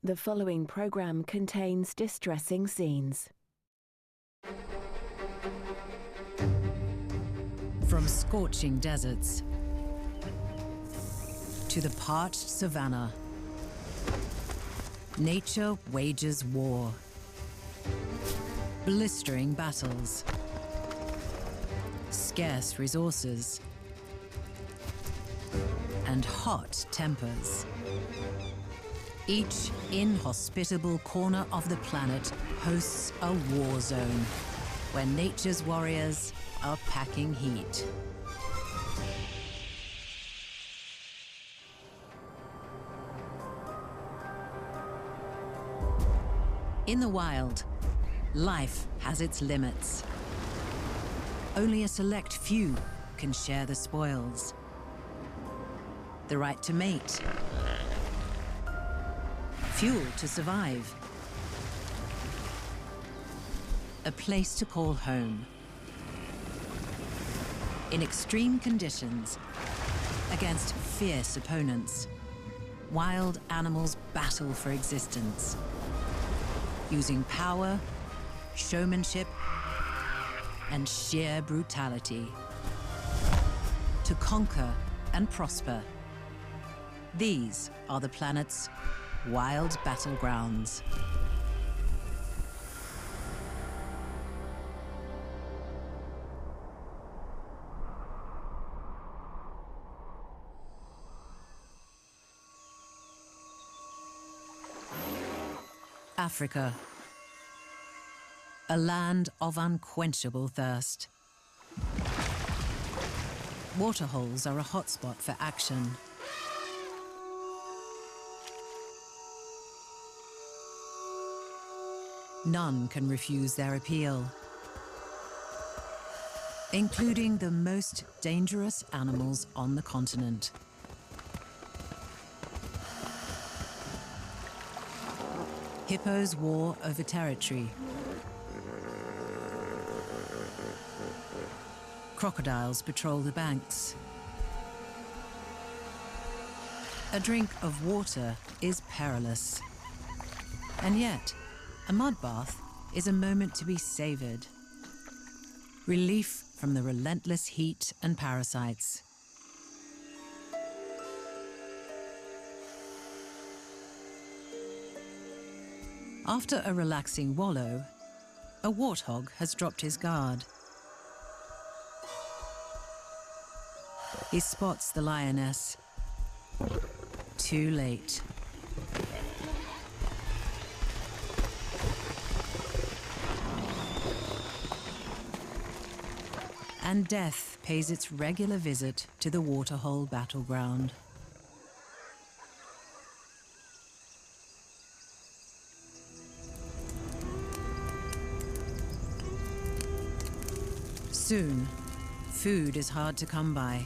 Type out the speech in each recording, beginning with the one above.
The following program contains distressing scenes. From scorching deserts to the parched savanna, nature wages war. Blistering battles, scarce resources, and hot tempers. Each inhospitable corner of the planet hosts a war zone where nature's warriors are packing heat. In the wild, life has its limits. Only a select few can share the spoils. The right to mate, fuel to survive, a place to call home. In extreme conditions, against fierce opponents, wild animals battle for existence, using power, showmanship, and sheer brutality to conquer and prosper. These are the planet's Wild Battlegrounds. Africa, a land of unquenchable thirst. Waterholes are a hotspot for action. None can refuse their appeal, including the most dangerous animals on the continent. Hippos war over territory. Crocodiles patrol the banks. A drink of water is perilous. And yet, a mud bath is a moment to be savored. Relief from the relentless heat and parasites. After a relaxing wallow, a warthog has dropped his guard. He spots the lioness. Too late. And death pays its regular visit to the waterhole battleground. Soon, food is hard to come by.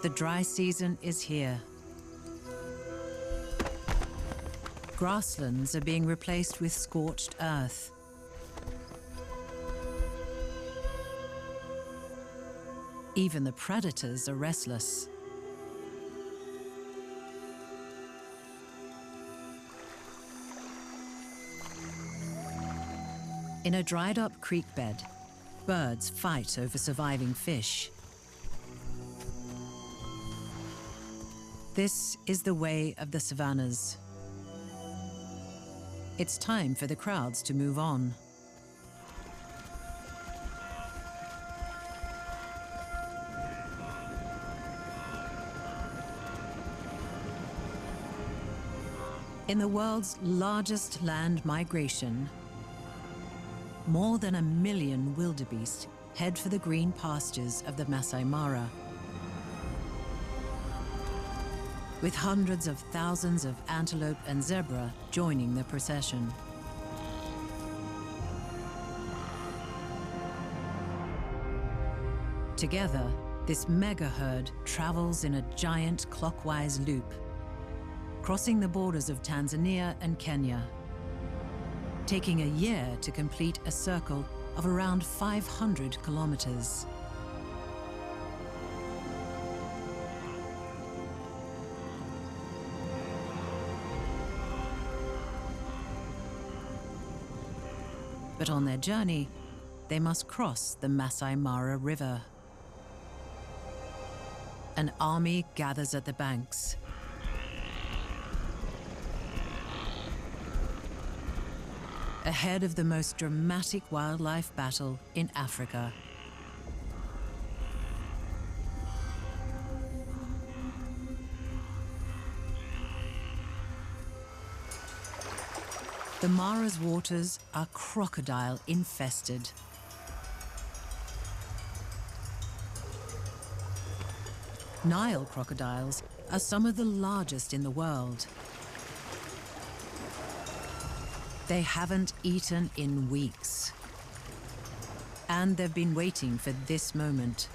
The dry season is here. Grasslands are being replaced with scorched earth. Even the predators are restless. In a dried-up creek bed, birds fight over surviving fish. This is the way of the savannas. It's time for the crowds to move on. In the world's largest land migration, more than 1 million wildebeest head for the green pastures of the Masai Mara, with hundreds of thousands of antelope and zebra joining the procession. Together, this mega herd travels in a giant clockwise loop, crossing the borders of Tanzania and Kenya, taking a year to complete a circle of around 500 kilometers. But on their journey, they must cross the Masai Mara River. An army gathers at the banks. Ahead of the most dramatic wildlife battle in Africa. The Mara's waters are crocodile infested. Nile crocodiles are some of the largest in the world. They haven't eaten in weeks. And they've been waiting for this moment.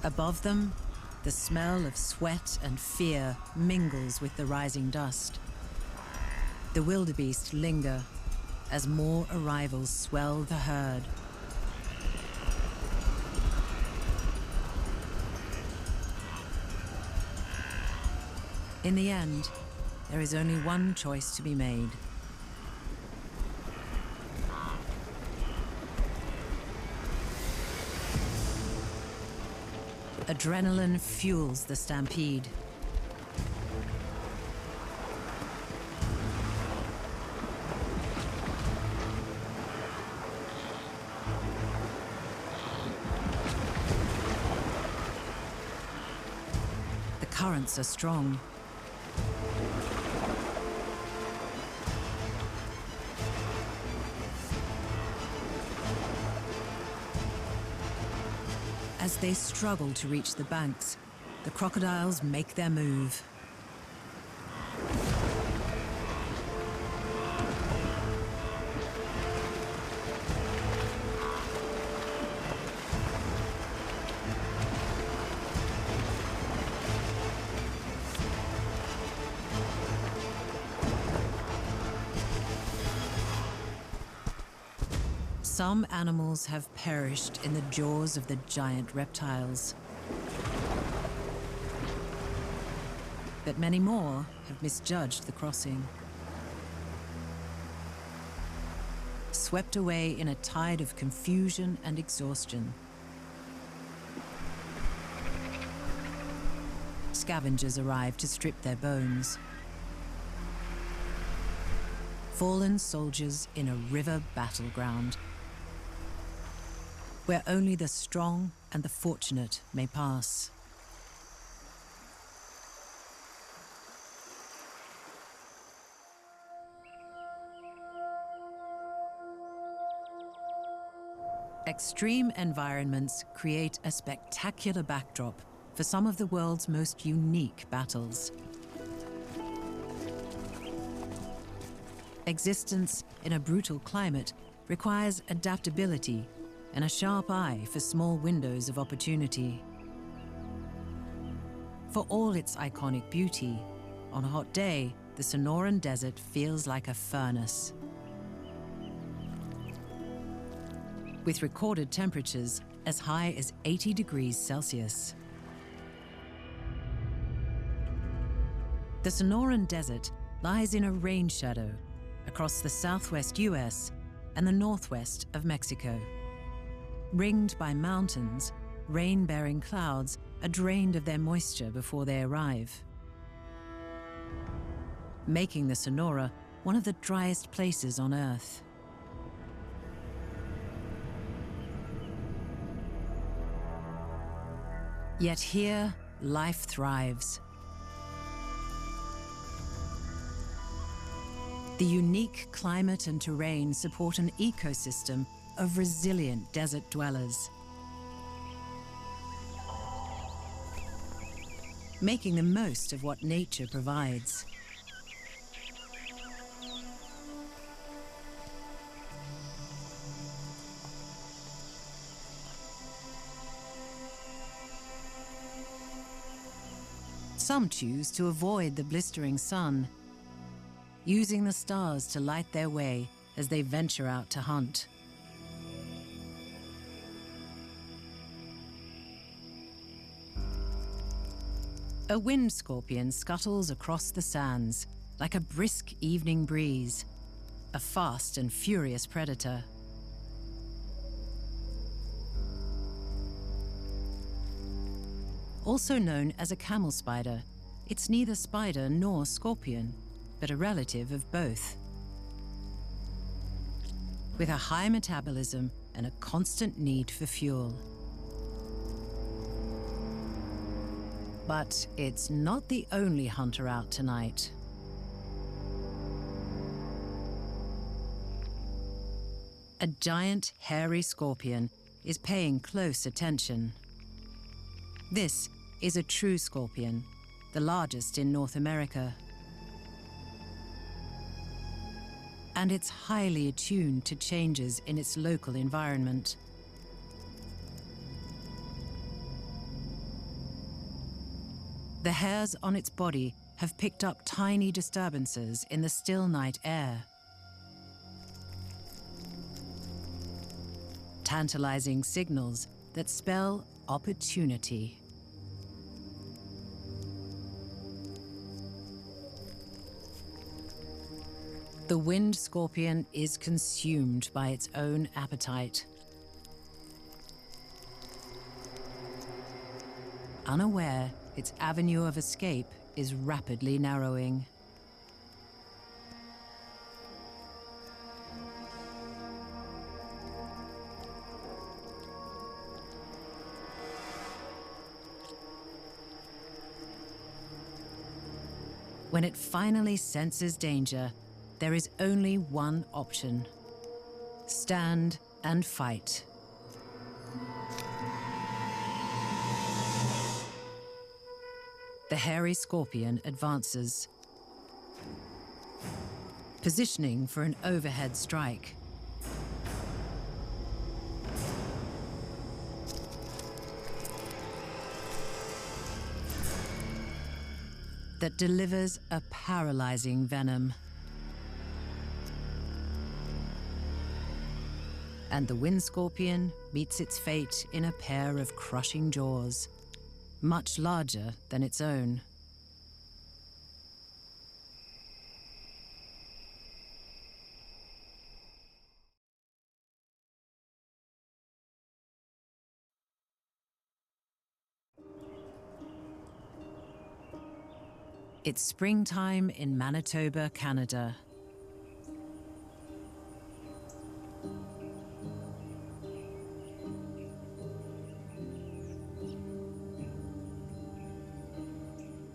Above them, the smell of sweat and fear mingles with the rising dust. The wildebeest linger as more arrivals swell the herd. In the end, there is only one choice to be made. Adrenaline fuels the stampede. The currents are strong. As they struggle to reach the banks, the crocodiles make their move. Some animals have perished in the jaws of the giant reptiles. But many more have misjudged the crossing. Swept away in a tide of confusion and exhaustion. Scavengers arrive to strip their bones. Fallen soldiers in a river battleground, where only the strong and the fortunate may pass. Extreme environments create a spectacular backdrop for some of the world's most unique battles. Existence in a brutal climate requires adaptability and a sharp eye for small windows of opportunity. For all its iconic beauty, on a hot day, the Sonoran Desert feels like a furnace. With recorded temperatures as high as 80 degrees Celsius. The Sonoran Desert lies in a rain shadow across the southwest US and the northwest of Mexico. Ringed by mountains, rain-bearing clouds are drained of their moisture before they arrive, making the Sonora one of the driest places on Earth. Yet here, life thrives. The unique climate and terrain support an ecosystem of resilient desert dwellers, making the most of what nature provides. Some choose to avoid the blistering sun, using the stars to light their way as they venture out to hunt. A wind scorpion scuttles across the sands like a brisk evening breeze, a fast and furious predator. Also known as a camel spider, it's neither spider nor scorpion, but a relative of both. With a high metabolism and a constant need for fuel. But it's not the only hunter out tonight. A giant hairy scorpion is paying close attention. This is a true scorpion, the largest in North America. And it's highly attuned to changes in its local environment. The hairs on its body have picked up tiny disturbances in the still night air. Tantalizing signals that spell opportunity. The wind scorpion is consumed by its own appetite. Unaware, its avenue of escape is rapidly narrowing. When it finally senses danger, there is only one option: stand and fight. The hairy scorpion advances, positioning for an overhead strike. That delivers a paralyzing venom. And the wind scorpion meets its fate in a pair of crushing jaws, much larger than its own. It's springtime in Manitoba, Canada.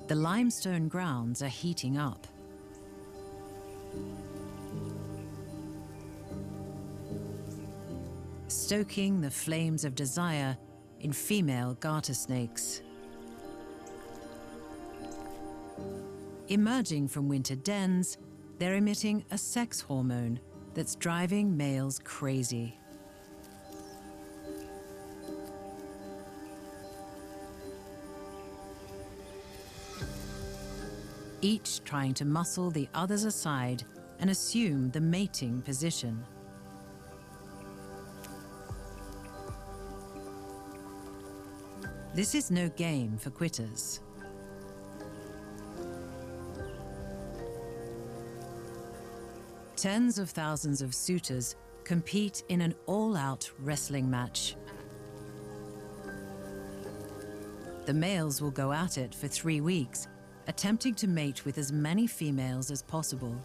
The limestone grounds are heating up. Stoking the flames of desire in female garter snakes. Emerging from winter dens, they're emitting a sex hormone that's driving males crazy. Each trying to muscle the others aside and assume the mating position. This is no game for quitters. Tens of thousands of suitors compete in an all-out wrestling match. The males will go at it for 3 weeks, attempting to mate with as many females as possible.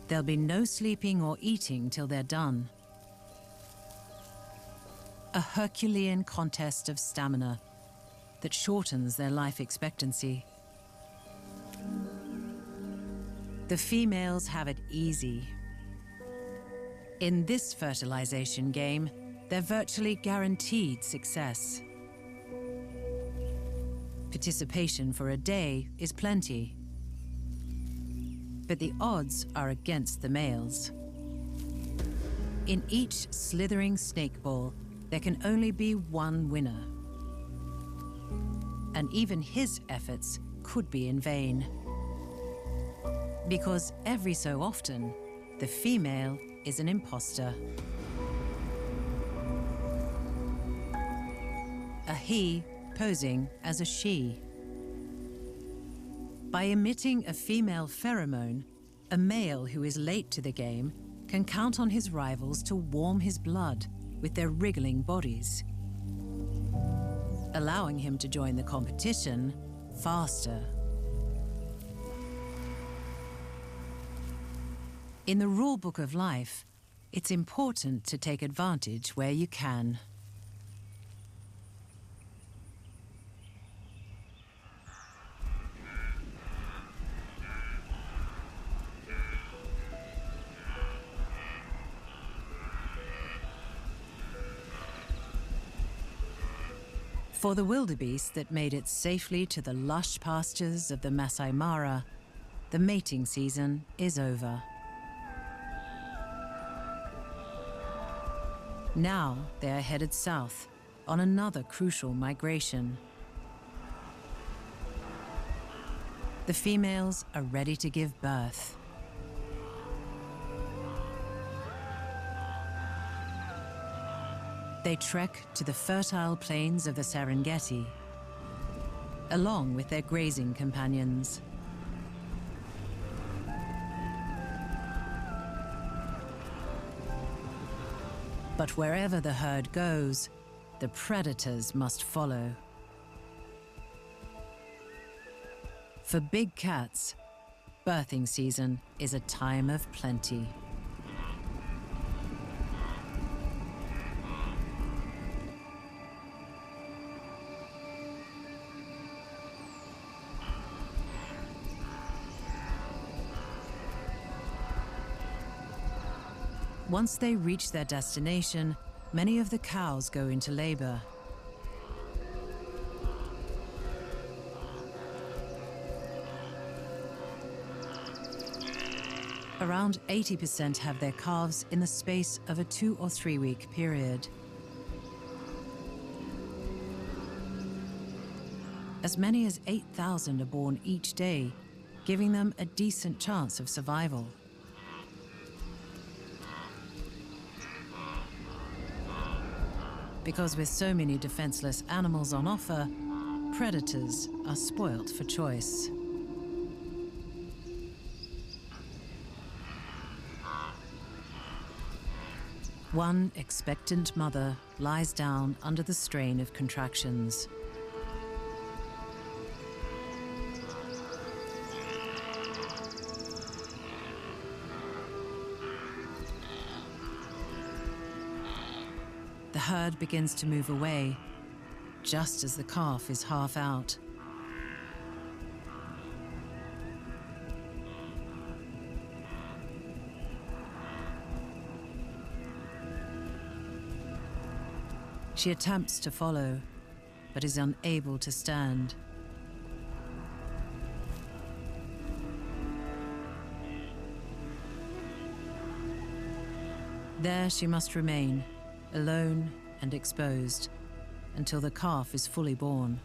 There'll be no sleeping or eating till they're done. A Herculean contest of stamina that shortens their life expectancy. The females have it easy. In this fertilization game, they're virtually guaranteed success. Participation for a day is plenty. But the odds are against the males. In each slithering snake ball, there can only be one winner. And even his efforts could be in vain. Because every so often, the female is an imposter. A he posing as a she. By emitting a female pheromone, a male who is late to the game can count on his rivals to warm his blood with their wriggling bodies, allowing him to join the competition faster. In the rule book of life, it's important to take advantage where you can. For the wildebeest that made it safely to the lush pastures of the Masai Mara, the mating season is over. Now they are headed south on another crucial migration. The females are ready to give birth. They trek to the fertile plains of the Serengeti, along with their grazing companions. But wherever the herd goes, the predators must follow. For big cats, birthing season is a time of plenty. Once they reach their destination, many of the cows go into labor. Around 80% have their calves in the space of a 2 or 3 week period. As many as 8,000 are born each day, giving them a decent chance of survival. Because with so many defenseless animals on offer, predators are spoilt for choice. One expectant mother lies down under the strain of contractions. The herd begins to move away, just as the calf is half out. She attempts to follow, but is unable to stand. There she must remain, alone and exposed, until the calf is fully born.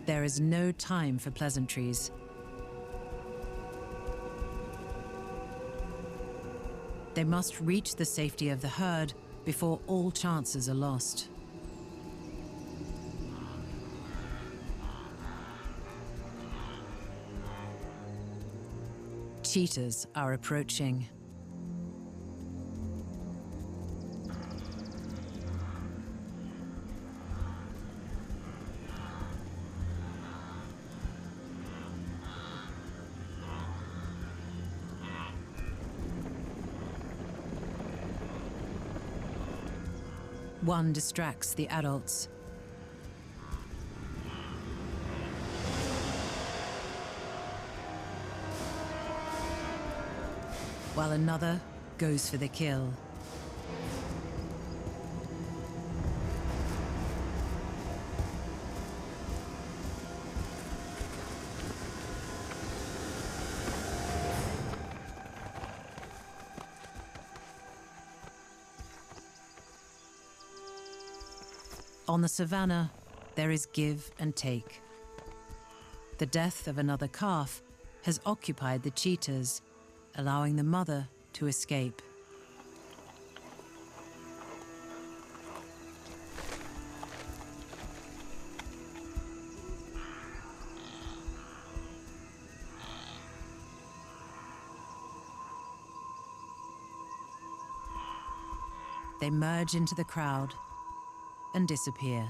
There is no time for pleasantries. They must reach the safety of the herd before all chances are lost. Cheetahs are approaching. One distracts the adults. While another goes for the kill. On the savannah, there is give and take. The death of another calf has occupied the cheetahs, allowing the mother to escape. They merge into the crowd and disappear.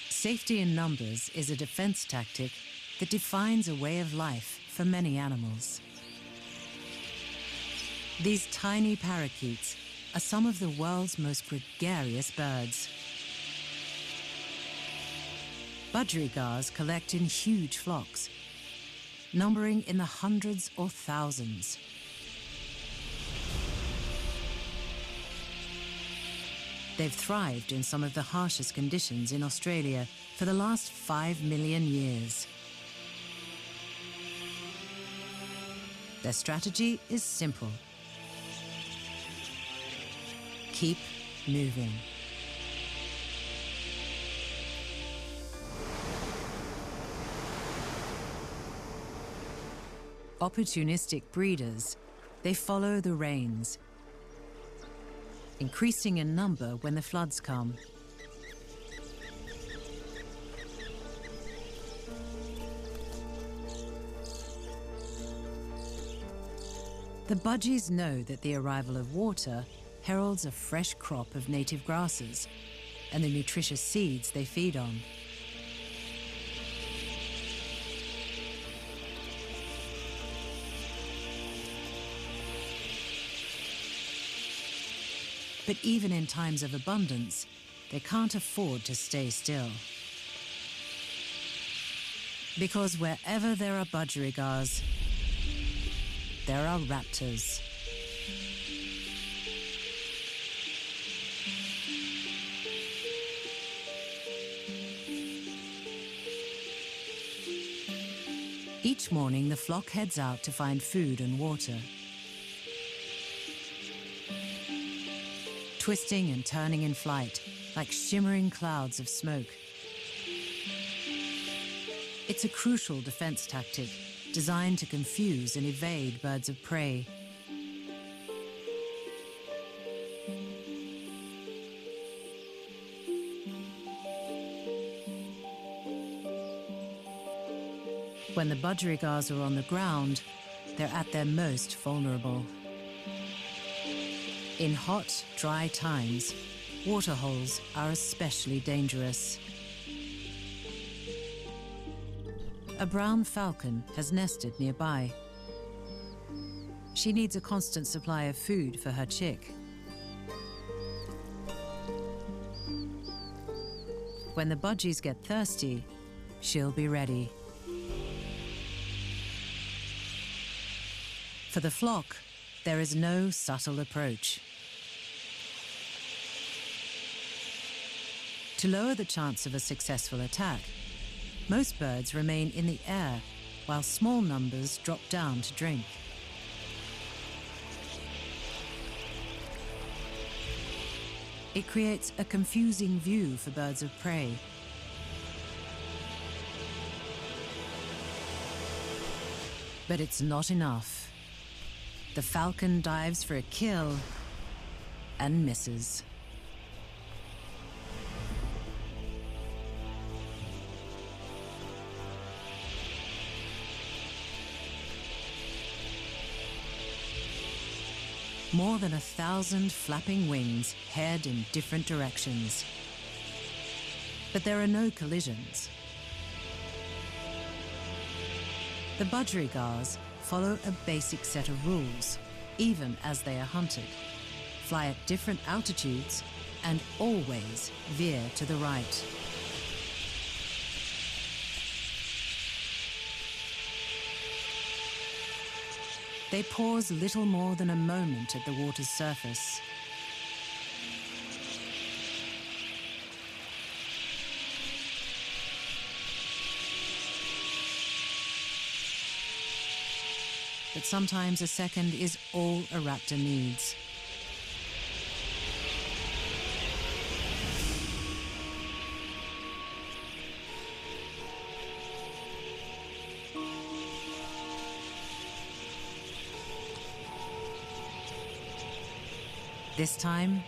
Safety in numbers is a defense tactic that defines a way of life for many animals. These tiny parakeets are some of the world's most gregarious birds. Budgerigars collect in huge flocks, numbering in the hundreds or thousands. They've thrived in some of the harshest conditions in Australia for the last 5 million years. Their strategy is simple. Keep moving. Opportunistic breeders, they follow the rains, increasing in number when the floods come. The budgies know that the arrival of water heralds a fresh crop of native grasses and the nutritious seeds they feed on. But even in times of abundance, they can't afford to stay still. Because wherever there are budgerigars, there are raptors. Each morning, the flock heads out to find food and water. Twisting and turning in flight, like shimmering clouds of smoke. It's a crucial defense tactic, designed to confuse and evade birds of prey. When the budgerigars are on the ground, they're at their most vulnerable. In hot, dry times, waterholes are especially dangerous. A brown falcon has nested nearby. She needs a constant supply of food for her chick. When the budgies get thirsty, she'll be ready. For the flock, there is no subtle approach. To lower the chance of a successful attack, most birds remain in the air while small numbers drop down to drink. It creates a confusing view for birds of prey. But it's not enough. The falcon dives for a kill and misses. More than 1,000 flapping wings head in different directions. But there are no collisions. The budgerigars follow a basic set of rules, even as they are hunted. Fly at different altitudes and always veer to the right. They pause little more than a moment at the water's surface, but sometimes a second is all a raptor needs. This time,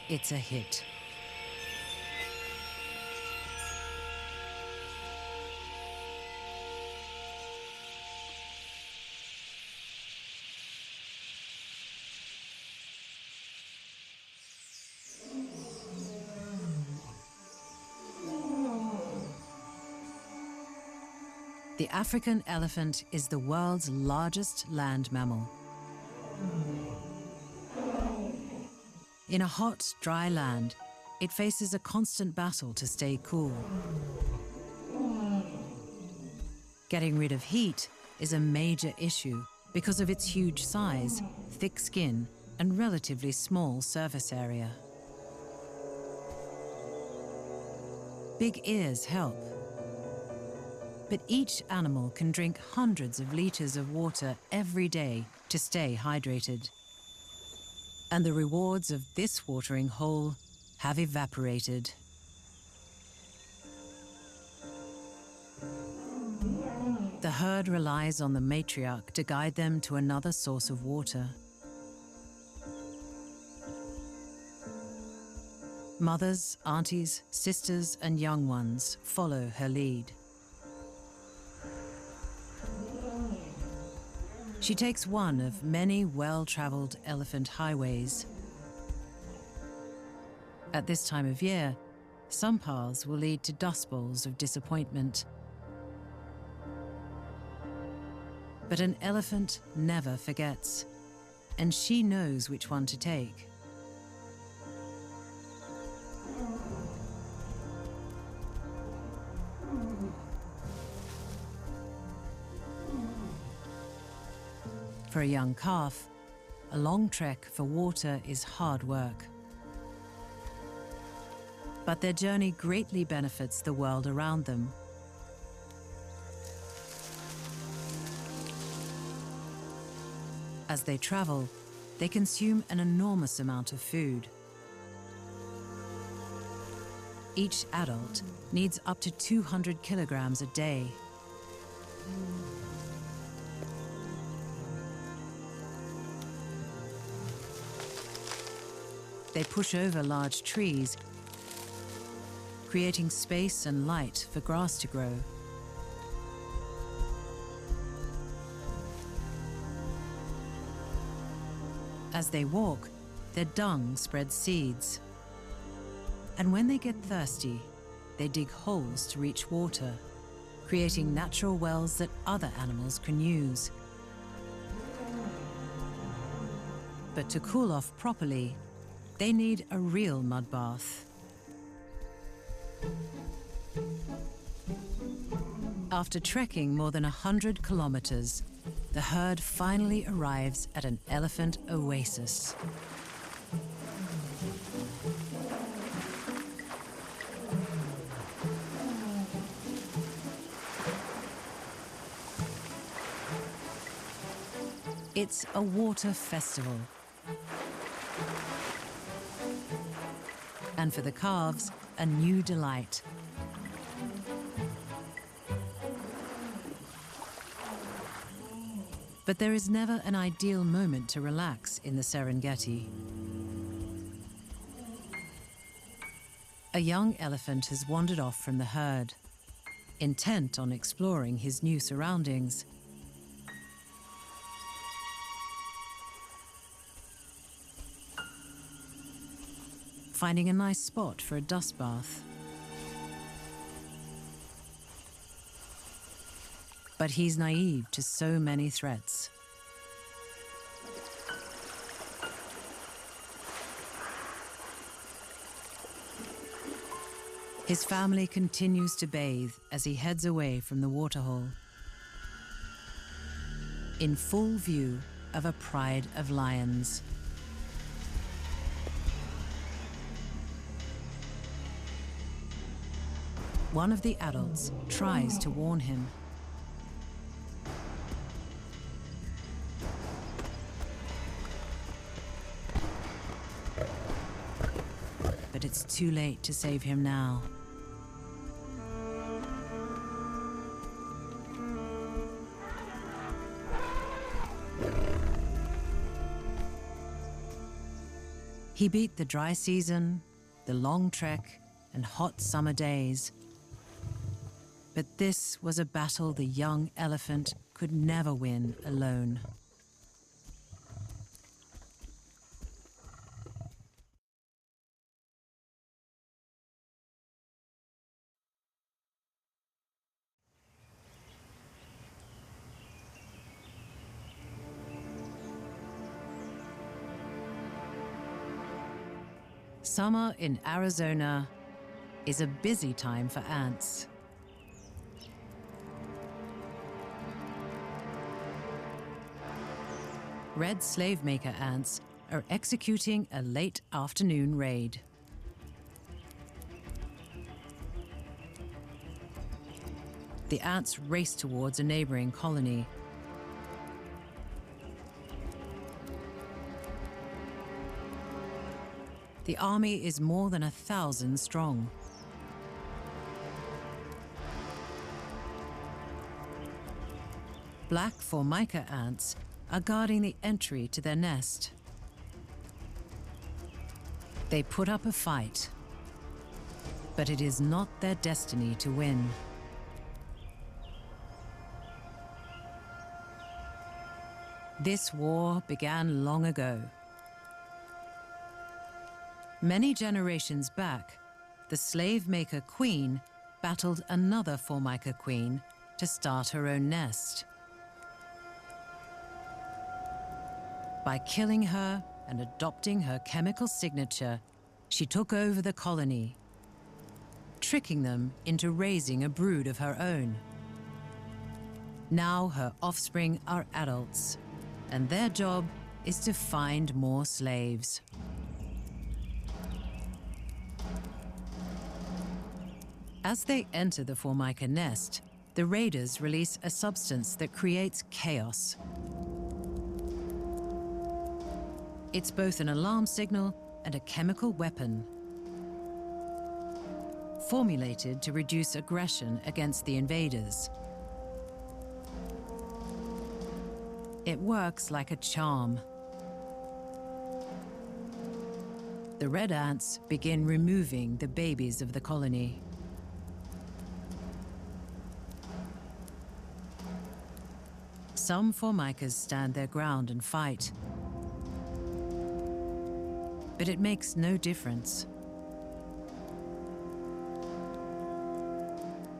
it's a hit. The African elephant is the world's largest land mammal. In a hot, dry land, it faces a constant battle to stay cool. Getting rid of heat is a major issue because of its huge size, thick skin, and relatively small surface area. Big ears help. But each animal can drink hundreds of liters of water every day to stay hydrated. And the rewards of this watering hole have evaporated. The herd relies on the matriarch to guide them to another source of water. Mothers, aunties, sisters, and young ones follow her lead. She takes one of many well-traveled elephant highways. At this time of year, some paths will lead to dust bowls of disappointment. But an elephant never forgets, and she knows which one to take. For a young calf, a long trek for water is hard work. But their journey greatly benefits the world around them. As they travel, they consume an enormous amount of food. Each adult needs up to 200 kilograms a day. They push over large trees, creating space and light for grass to grow. As they walk, their dung spreads seeds. And when they get thirsty, they dig holes to reach water, creating natural wells that other animals can use. But to cool off properly, they need a real mud bath. After trekking more than 100 kilometers, the herd finally arrives at an elephant oasis. It's a water festival. And for the calves, a new delight. But there is never an ideal moment to relax in the Serengeti. A young elephant has wandered off from the herd, intent on exploring his new surroundings. Finding a nice spot for a dust bath. But he's naive to so many threats. His family continues to bathe as he heads away from the waterhole, in full view of a pride of lions. One of the adults tries to warn him. but it's too late to save him now. He beat the dry season, the long trek, and hot summer days. But this was a battle the young elephant could never win alone. Summer in Arizona is a busy time for ants. Red slave maker ants are executing a late afternoon raid. The ants race towards a neighboring colony. The army is more than 1,000 strong. Black formica ants are guarding the entry to their nest. They put up a fight, but it is not their destiny to win. This war began long ago. Many generations back, the slave maker queen battled another formica queen to start her own nest. By killing her and adopting her chemical signature, she took over the colony, tricking them into raising a brood of her own. Now her offspring are adults, and their job is to find more slaves. As they enter the formica nest, the raiders release a substance that creates chaos. It's both an alarm signal and a chemical weapon, formulated to reduce aggression against the invaders. It works like a charm. The red ants begin removing the babies of the colony. Some formicas stand their ground and fight, but it makes no difference.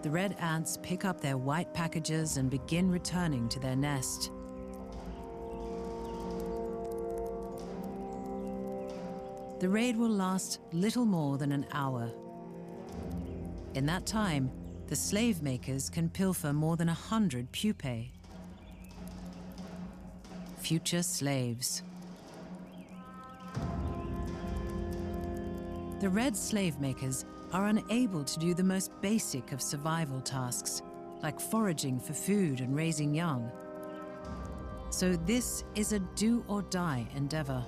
The red ants pick up their white packages and begin returning to their nest. The raid will last little more than an hour. In that time, the slave makers can pilfer more than 100 pupae. Future slaves. The red slave makers are unable to do the most basic of survival tasks, like foraging for food and raising young. So this is a do-or-die endeavor.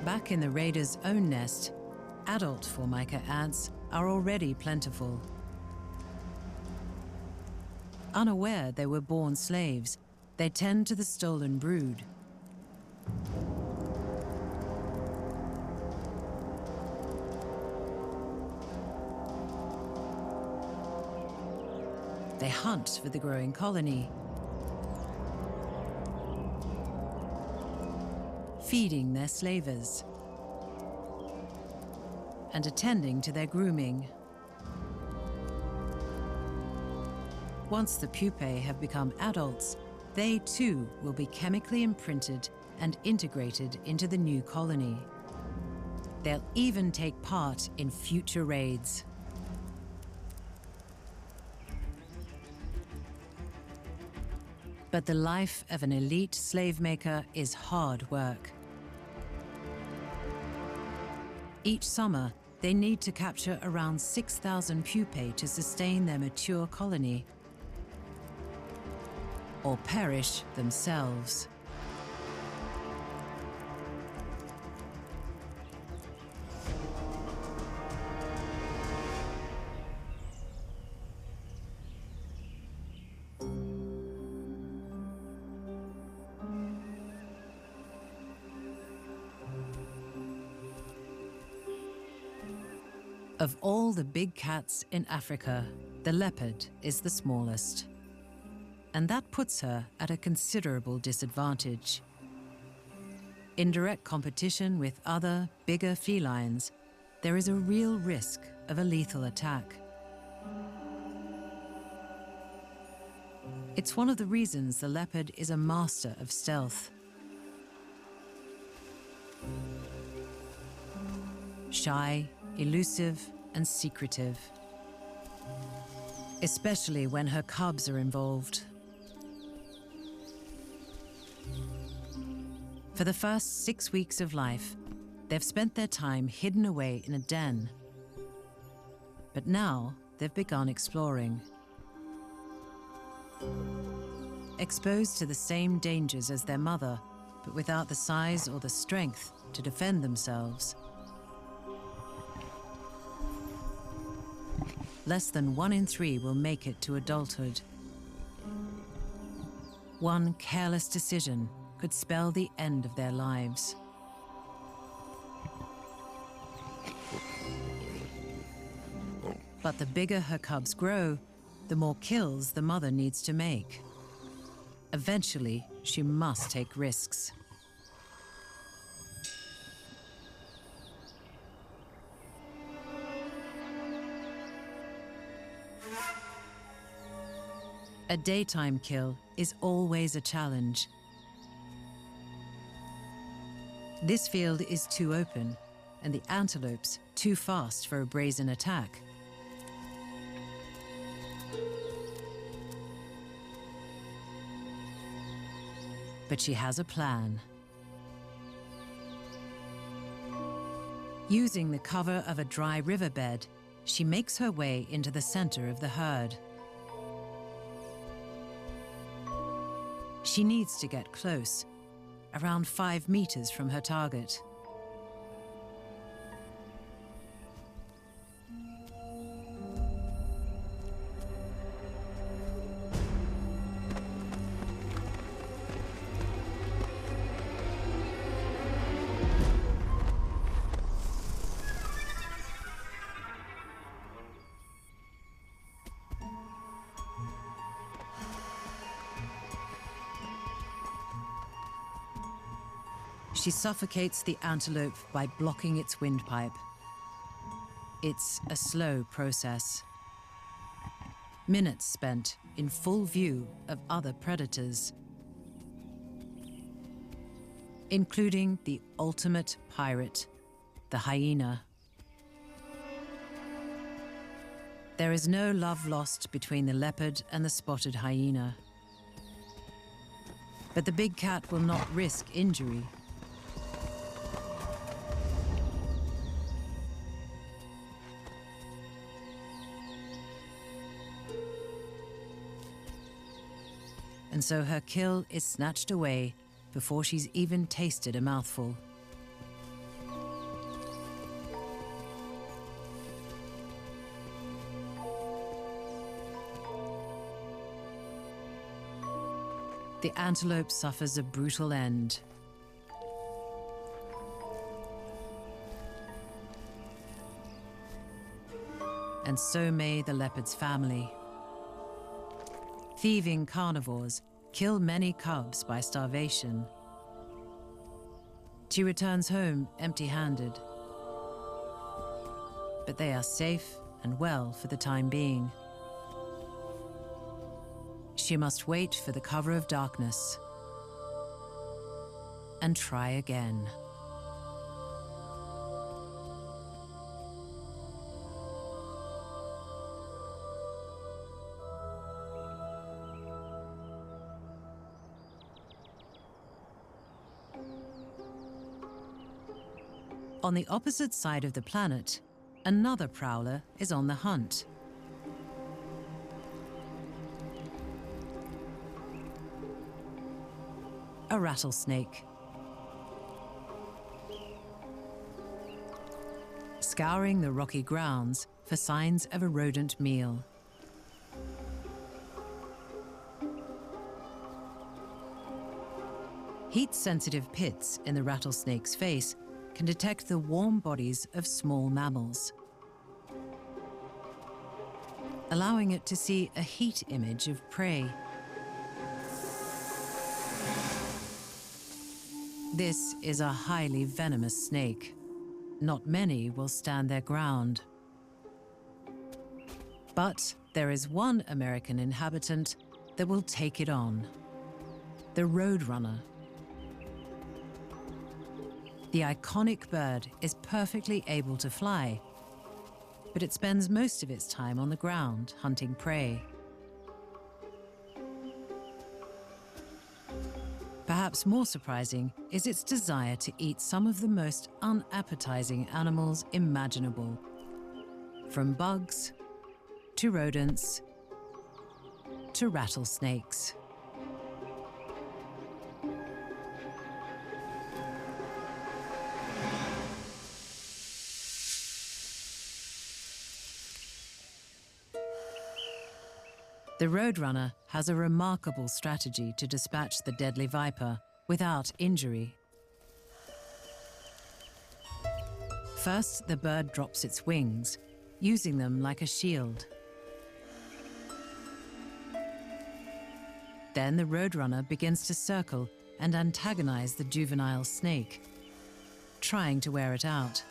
Back in the raiders' own nest, adult formica ants are already plentiful. Unaware they were born slaves, they tend to the stolen brood. They hunt for the growing colony, feeding their slavers and attending to their grooming. Once the pupae have become adults, they too will be chemically imprinted and integrated into the new colony. They'll even take part in future raids. But the life of an elite slave maker is hard work. Each summer, they need to capture around 6,000 pupae to sustain their mature colony, or perish themselves. Of all the big cats in Africa, the leopard is the smallest. And that puts her at a considerable disadvantage. In direct competition with other, bigger felines, there is a real risk of a lethal attack. It's one of the reasons the leopard is a master of stealth. Shy, elusive, and secretive, especially when her cubs are involved. For the first 6 weeks of life, they've spent their time hidden away in a den. But now they've begun exploring. Exposed to the same dangers as their mother, but without the size or the strength to defend themselves. Less than 1 in 3 will make it to adulthood. One careless decision could spell the end of their lives. But the bigger her cubs grow, the more kills the mother needs to make. Eventually, she must take risks. A daytime kill is always a challenge. This field is too open, and the antelopes too fast for a brazen attack. But she has a plan. Using the cover of a dry riverbed, she makes her way into the center of the herd. She needs to get close, around 5 meters from her target. She suffocates the antelope by blocking its windpipe. It's a slow process. Minutes spent in full view of other predators, including the ultimate pirate, the hyena. There is no love lost between the leopard and the spotted hyena. But the big cat will not risk injury. And so her kill is snatched away before she's even tasted a mouthful. The antelope suffers a brutal end. And so may the leopard's family. Thieving carnivores kill many cubs by starvation. She returns home empty-handed. But they are safe and well for the time being. She must wait for the cover of darkness and try again. On the opposite side of the planet, another prowler is on the hunt. A rattlesnake. Scouring the rocky grounds for signs of a rodent meal. Heat-sensitive pits in the rattlesnake's face can detect the warm bodies of small mammals. allowing it to see a heat image of prey. This is a highly venomous snake. Not many will stand their ground. But there is one American inhabitant that will take it on: the roadrunner. The iconic bird is perfectly able to fly, but it spends most of its time on the ground hunting prey. Perhaps more surprising is its desire to eat some of the most unappetizing animals imaginable, from bugs to rodents to rattlesnakes. The roadrunner has a remarkable strategy to dispatch the deadly viper without injury. First, the bird drops its wings, using them like a shield. Then the roadrunner begins to circle and antagonize the juvenile snake, trying to wear it out.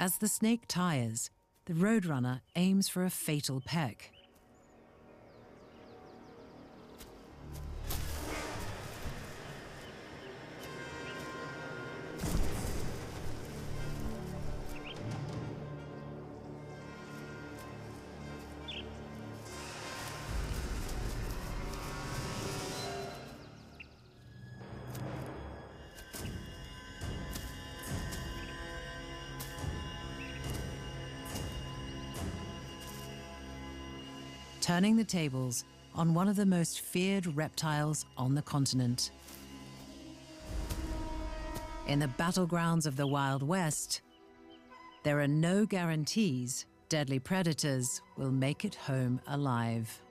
As the snake tires, the roadrunner aims for a fatal peck. Turning the tables on one of the most feared reptiles on the continent. In the battlegrounds of the Wild West, there are no guarantees deadly predators will make it home alive.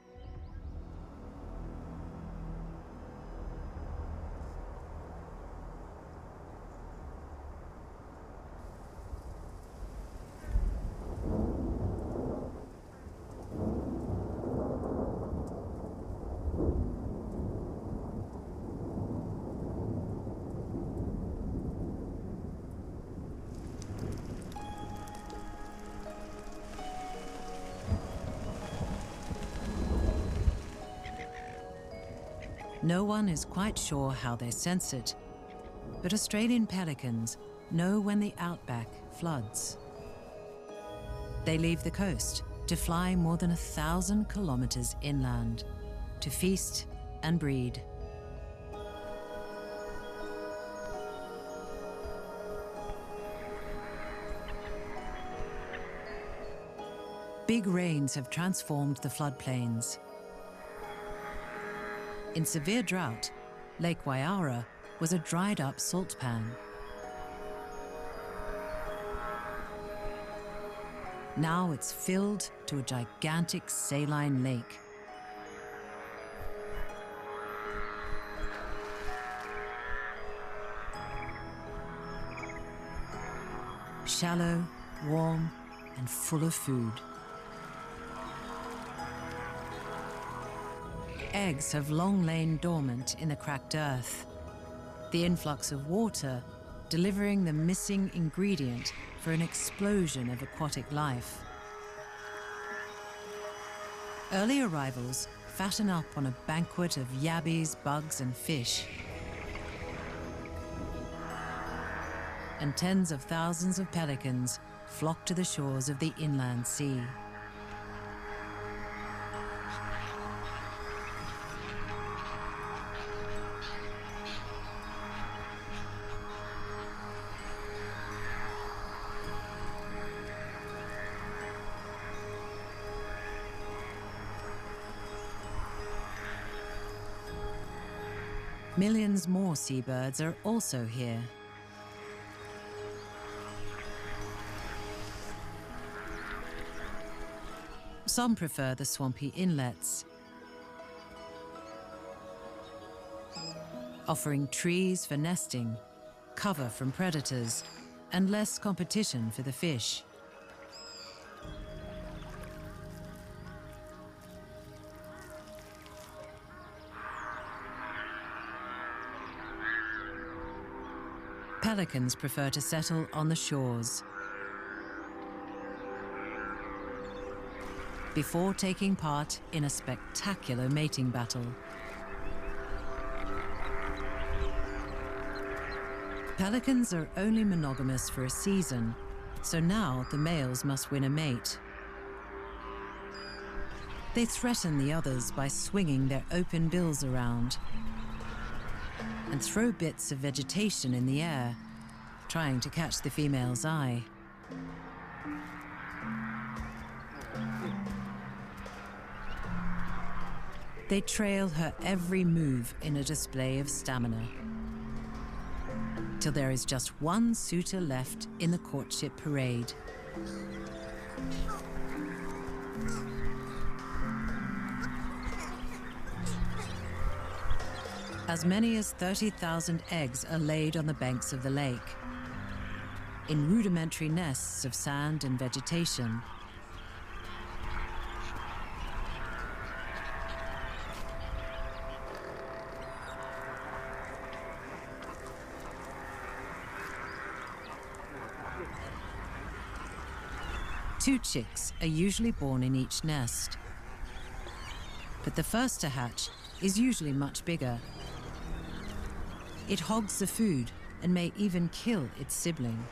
No one is quite sure how they sense it, but Australian pelicans know when the outback floods. They leave the coast to fly more than 1,000 kilometers inland to feast and breed. Big rains have transformed the floodplains. In severe drought, Lake Waiara was a dried-up salt pan. Now it's filled to a gigantic saline lake. Shallow, warm, and full of food. Eggs have long lain dormant in the cracked earth, the influx of water delivering the missing ingredient for an explosion of aquatic life. Early arrivals fatten up on a banquet of yabbies, bugs, and fish. And tens of thousands of pelicans flock to the shores of the inland sea. Millions more seabirds are also here. Some prefer the swampy inlets. offering trees for nesting, cover from predators, and less competition for the fish. Pelicans prefer to settle on the shores. Before taking part in a spectacular mating battle. Pelicans are only monogamous for a season, so now the males must win a mate. They threaten the others by swinging their open bills around and throw bits of vegetation in the air, trying to catch the female's eye. They trail her every move in a display of stamina, till there is just one suitor left in the courtship parade. As many as 30,000 eggs are laid on the banks of the lake, in rudimentary nests of sand and vegetation. Two chicks are usually born in each nest, but the first to hatch is usually much bigger. It hogs the food and may even kill its sibling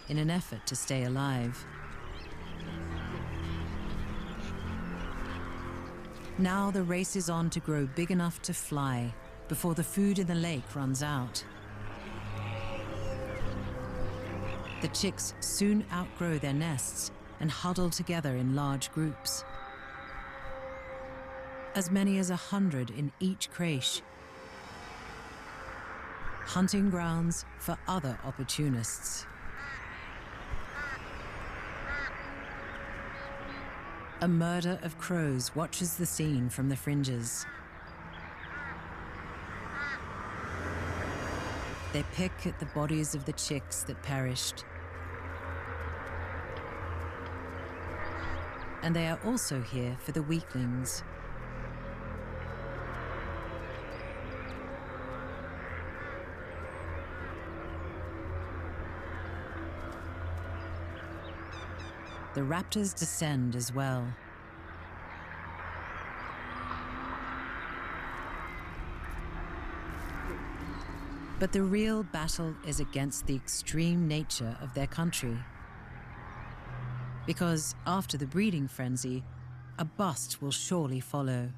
in an effort to stay alive. Now the race is on to grow big enough to fly before the food in the lake runs out. The chicks soon outgrow their nests and huddle together in large groups. As many as 100 in each creche. Hunting grounds for other opportunists. A murder of crows watches the scene from the fringes. They pick at the bodies of the chicks that perished. And they are also here for the weaklings. The raptors descend as well. But the real battle is against the extreme nature of their country. Because after the breeding frenzy, a bust will surely follow.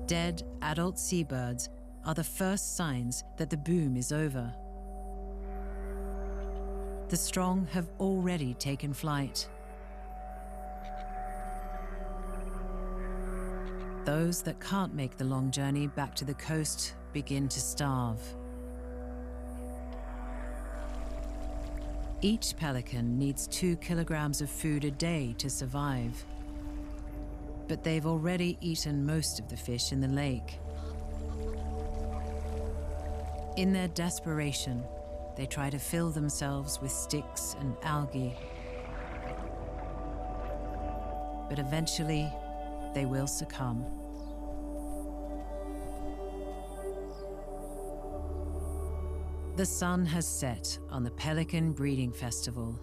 Dead adult seabirds are the first signs that the boom is over. The strong have already taken flight. Those that can't make the long journey back to the coast begin to starve. Each pelican needs 2 kilograms of food a day to survive. But they've already eaten most of the fish in the lake. In their desperation, they try to fill themselves with sticks and algae. But eventually, they will succumb. The sun has set on the Pelican Breeding Festival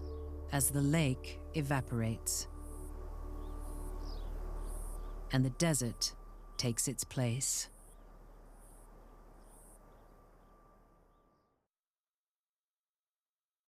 as the lake evaporates and the desert takes its place.